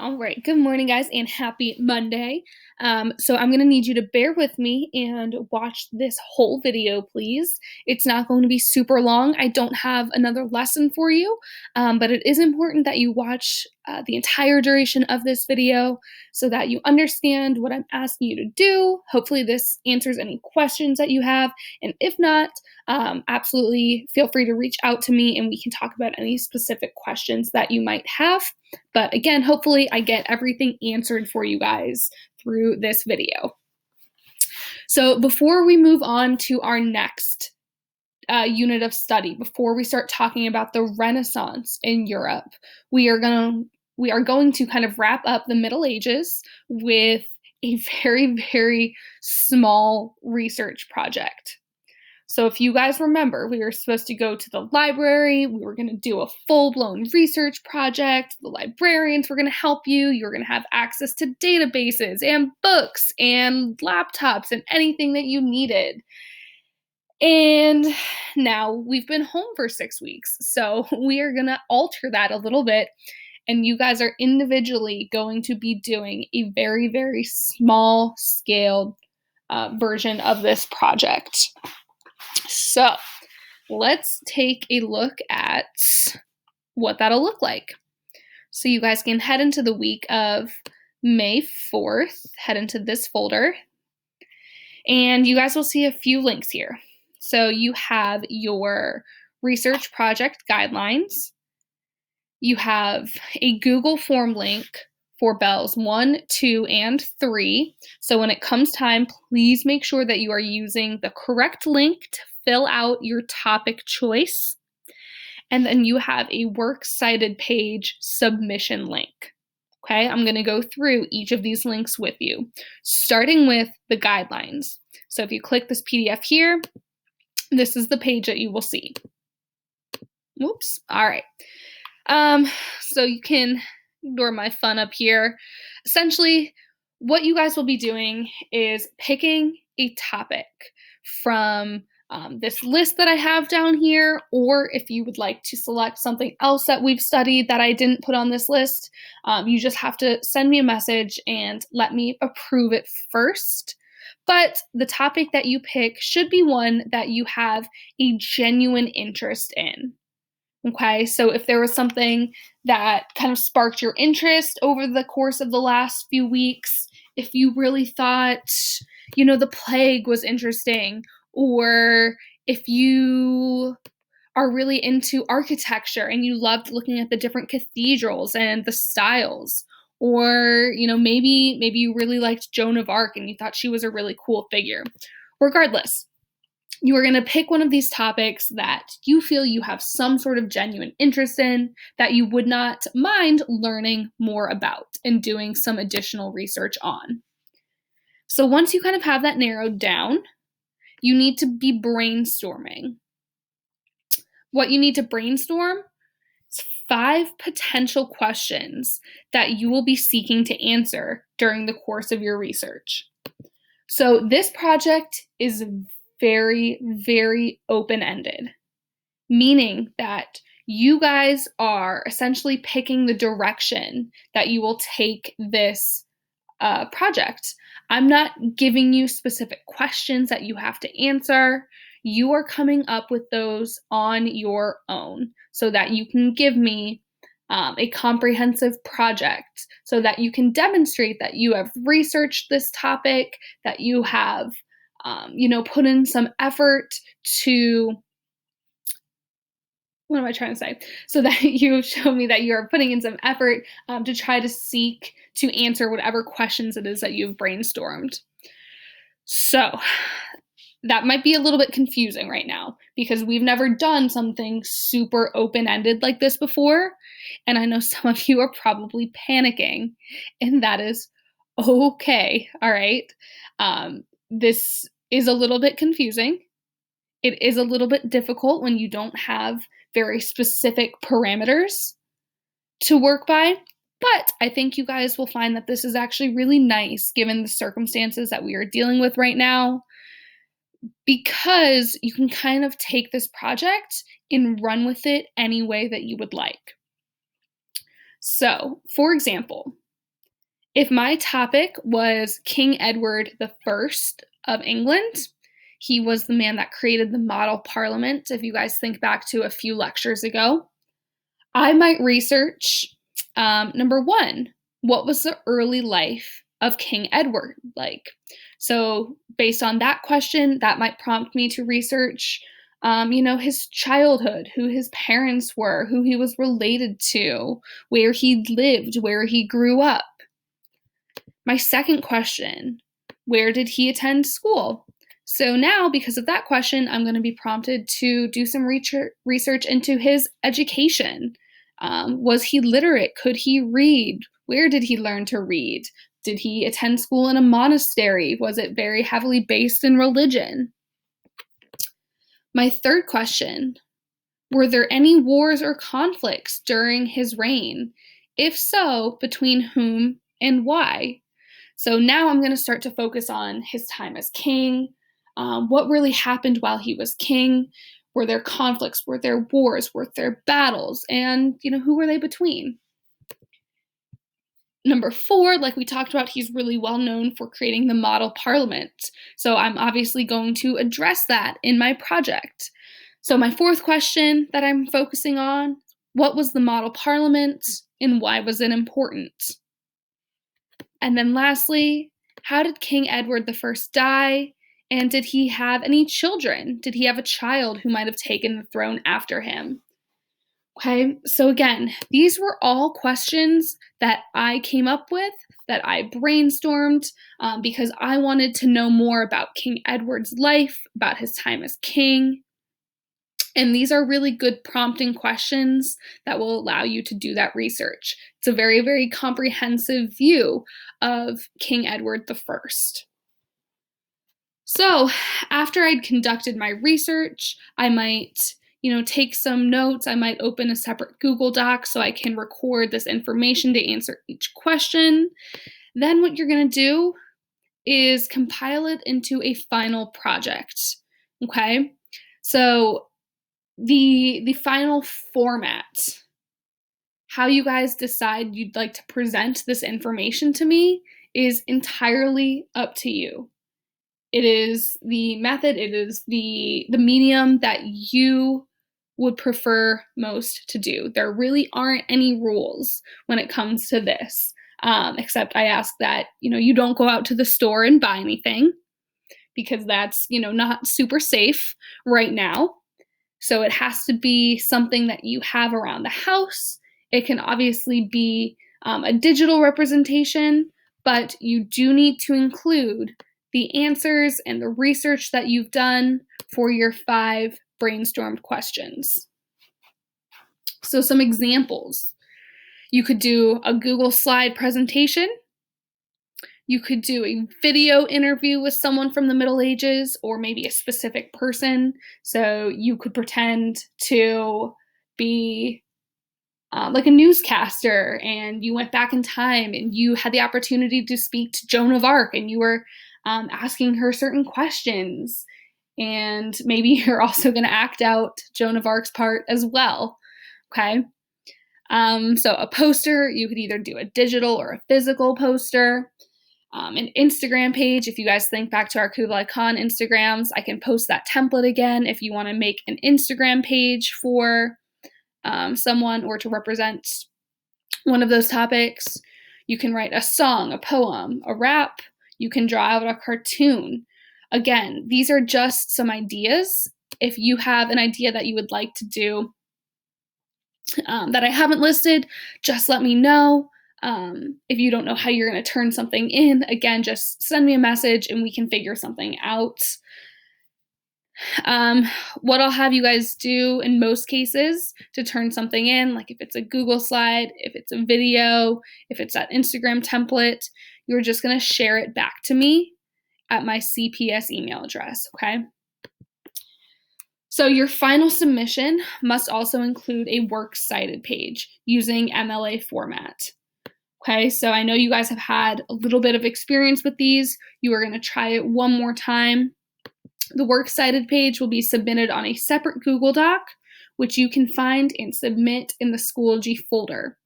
All right. Good morning, guys, and happy Monday. So I'm going to need you to bear with me and watch this whole video, please. It's not going to be super long. I don't have another lesson for you, but it is important that you watch the entire duration of this video so that you understand what I'm asking you to do. Hopefully this answers any questions that you have, and if not, absolutely feel free to reach out to me and we can talk about any specific questions that you might have. But again, hopefully I get everything answered for you guys through this video. So before we move on to our next unit of study, before we start talking about the Renaissance in Europe, we are going to kind of wrap up the Middle Ages with a very, very small research project. So if you guys remember, we were supposed to go to the library, we were going to do a full-blown research project, the librarians were going to help you, you were going to have access to databases and books and laptops and anything that you needed. And now we've been home for 6 weeks, so we are going to alter that a little bit, and you guys are individually going to be doing a very, very small-scaled version of this project. So let's take a look at what that'll look like. So you guys can head into the week of May 4th, head into this folder, and you guys will see a few links here. So you have your research project guidelines. You have a Google form link for bells 1, 2, and 3. So when it comes time, please make sure that you are using the correct link to fill out your topic choice. And then you have a works cited page submission link. Okay, I'm going to go through each of these links with you, starting with the guidelines. So if you click this PDF here, this is the page that you will see. Whoops. All right. So you can ignore my fun up here. Essentially, what you guys will be doing is picking a topic from this list that I have down here, or if you would like to select something else that we've studied that I didn't put on this list, you just have to send me a message and let me approve it first. But the topic that you pick should be one that you have a genuine interest in. Okay, so if there was something that kind of sparked your interest over the course of the last few weeks, if you really thought, the plague was interesting, or if you are really into architecture and you loved looking at the different cathedrals and the styles, or, maybe you really liked Joan of Arc and you thought she was a really cool figure. Regardless, you are going to pick one of these topics that you feel you have some sort of genuine interest in, that you would not mind learning more about and doing some additional research on. So once you kind of have that narrowed down, you need to be brainstorming. What you need to brainstorm is 5 potential questions that you will be seeking to answer during the course of your research. So this project is very, very open-ended, meaning that you guys are essentially picking the direction that you will take this project. I'm not giving you specific questions that you have to answer. You are coming up with those on your own so that you can give me a comprehensive project, so that you can demonstrate that you have researched this topic, that you have put in some effort to, what am I trying to say? So that you show me that you are putting in some effort to try to seek to answer whatever questions it is that you've brainstormed. So that might be a little bit confusing right now because we've never done something super open-ended like this before. And I know some of you are probably panicking, and that is okay. All right. This is a little bit confusing. It is a little bit difficult when you don't have very specific parameters to work by, but I think you guys will find that this is actually really nice given the circumstances that we are dealing with right now, because you can kind of take this project and run with it any way that you would like. So, for example, If my topic was King Edward I of England, he was the man that created the model parliament, if you guys think back to a few lectures ago. I might research number one, what was the early life of King Edward like? So, based on that question, that might prompt me to research, his childhood, who his parents were, who he was related to, where he lived, where he grew up. My second question, where did he attend school? So now, because of that question, I'm going to be prompted to do some research into his education. Was he literate? Could he read? Where did he learn to read? Did he attend school in a monastery? Was it very heavily based in religion? My third question, were there any wars or conflicts during his reign? If so, between whom and why? So now I'm going to start to focus on his time as king, what really happened while he was king. Were there conflicts? Were there wars? Were there battles? And, who were they between? Number 4, like we talked about, he's really well known for creating the model parliament. So I'm obviously going to address that in my project. So my fourth question that I'm focusing on, what was the model parliament and why was it important? And then lastly, how did King Edward I die? And did he have any children? Did he have a child who might have taken the throne after him? Okay, so again, these were all questions that I came up with, that I brainstormed, because I wanted to know more about King Edward's life, about his time as king. And these are really good prompting questions that will allow you to do that research. It's a very, very comprehensive view of King Edward I. So after I'd conducted my research, I might take some notes. I might open a separate Google Doc so I can record this information to answer each question. Then what you're going to do is compile it into a final project. Okay? So the final format, how you guys decide you'd like to present this information to me, is entirely up to you. It is the method, it is the medium that you would prefer most to do. There really aren't any rules when it comes to this, except I ask that you don't go out to the store and buy anything, because that's not super safe right now. So it has to be something that you have around the house. It can obviously be a digital representation, but you do need to include the answers and the research that you've done for your 5 brainstormed questions. So some examples. You could do a Google slide presentation. You could do a video interview with someone from the Middle Ages, or maybe a specific person. So you could pretend to be like a newscaster, and you went back in time and you had the opportunity to speak to Joan of Arc, and you were asking her certain questions. And maybe you're also going to act out Joan of Arc's part as well. Okay. So a poster, you could either do a digital or a physical poster. An Instagram page, if you guys think back to our Kublai Khan Instagrams, I can post that template again if you want to make an Instagram page for someone or to represent one of those topics. You can write a song, a poem, a rap. You can draw out a cartoon. Again, these are just some ideas. If you have an idea that you would like to do that I haven't listed, just let me know. If you don't know how you're going to turn something in, again, just send me a message and we can figure something out. What I'll have you guys do in most cases to turn something in, like if it's a Google slide, if it's a video, if it's that Instagram template, you're just going to share it back to me at my CPS email address, okay? So your final submission must also include a works cited page using MLA format. Okay, so I know you guys have had a little bit of experience with these. You are going to try it one more time. The works cited page will be submitted on a separate Google Doc, which you can find and submit in the Schoology folder.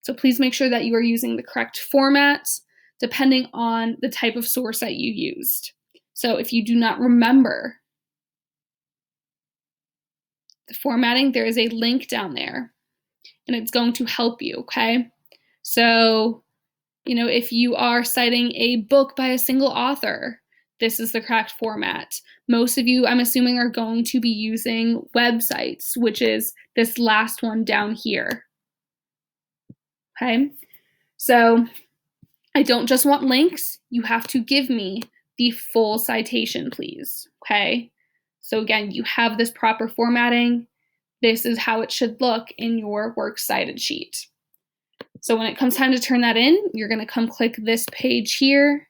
So please make sure that you are using the correct format depending on the type of source that you used. So if you do not remember the formatting, there is a link down there and it's going to help you, okay? So, if you are citing a book by a single author, this is the correct format. Most of you, I'm assuming, are going to be using websites, which is this last one down here. Okay, so I don't just want links. You have to give me the full citation, please. Okay, so again, you have this proper formatting. This is how it should look in your works cited sheet. So when it comes time to turn that in, you're going to come click this page here,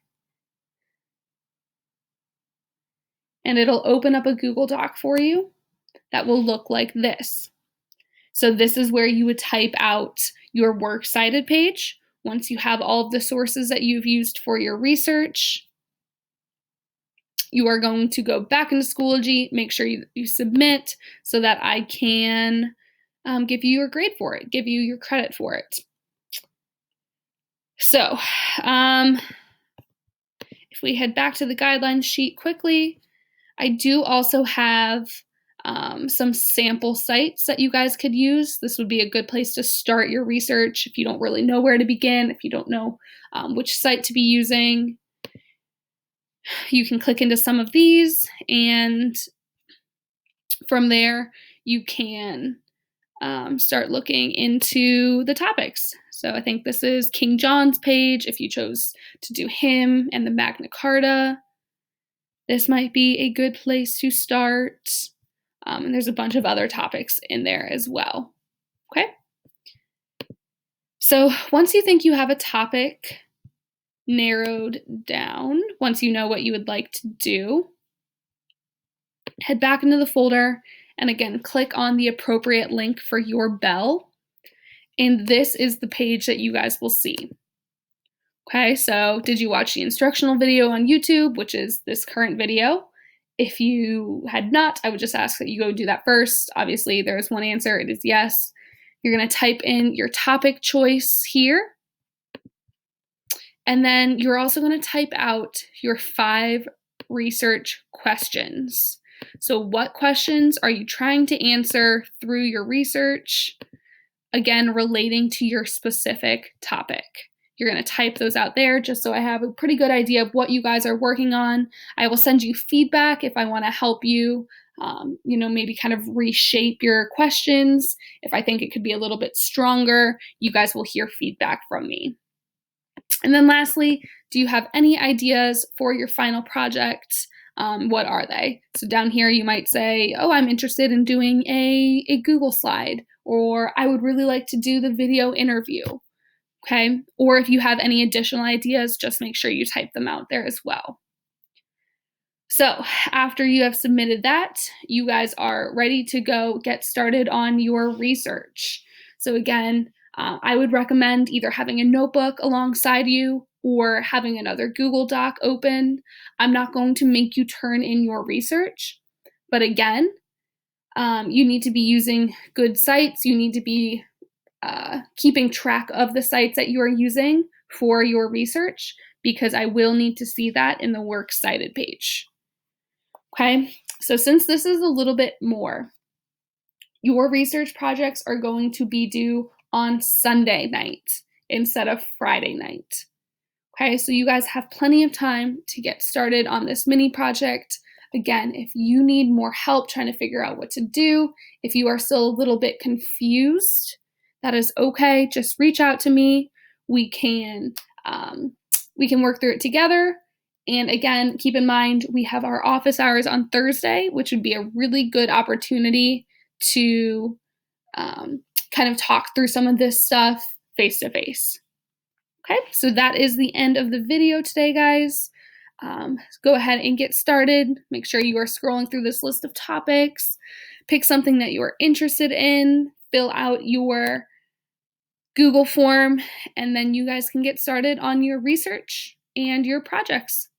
and it'll open up a Google Doc for you that will look like this. So this is where you would type out your works cited page. Once you have all of the sources that you've used for your research, you are going to go back into Schoology, make sure you submit so that I can give you your grade for it, give you your credit for it. So if we head back to the guidelines sheet quickly, I do also have some sample sites that you guys could use. This would be a good place to start your research if you don't really know where to begin, if you don't know which site to be using. You can click into some of these, and from there you can start looking into the topics. So I think this is King John's page. If you chose to do him and the Magna Carta, this might be a good place to start. And there's a bunch of other topics in there as well. Okay. So once you think you have a topic narrowed down, once you know what you would like to do, head back into the folder and again, click on the appropriate link for your bell. And this is the page that you guys will see. Okay, so did you watch the instructional video on YouTube, which is this current video? If you had not, I would just ask that you go do that first. Obviously, there is one answer, it is yes. You're going to type in your topic choice here. And then you're also going to type out your 5 research questions. So what questions are you trying to answer through your research? Again, relating to your specific topic. You're going to type those out there just so I have a pretty good idea of what you guys are working on. I will send you feedback if I want to help you, maybe kind of reshape your questions. If I think it could be a little bit stronger, you guys will hear feedback from me. And then lastly, do you have any ideas for your final project? What are they? So down here you might say, oh, I'm interested in doing a Google slide, or I would really like to do the video interview. Okay, or if you have any additional ideas, just make sure you type them out there as well. So after you have submitted that, you guys are ready to go get started on your research. So again, I would recommend either having a notebook alongside you or having another Google Doc open. I'm not going to make you turn in your research, but again, you need to be using good sites. You need to be keeping track of the sites that you are using for your research, because I will need to see that in the works cited page. Okay, so since this is a little bit more, your research projects are going to be due on Sunday night instead of Friday night. Okay, so you guys have plenty of time to get started on this mini project. Again, if you need more help trying to figure out what to do, if you are still a little bit confused, that is okay. Just reach out to me. We can work through it together. And again, keep in mind, we have our office hours on Thursday, which would be a really good opportunity to kind of talk through some of this stuff face to face. Okay, so that is the end of the video today, guys. Go ahead and get started. Make sure you are scrolling through this list of topics. Pick something that you are interested in. Fill out your Google form, and then you guys can get started on your research and your projects.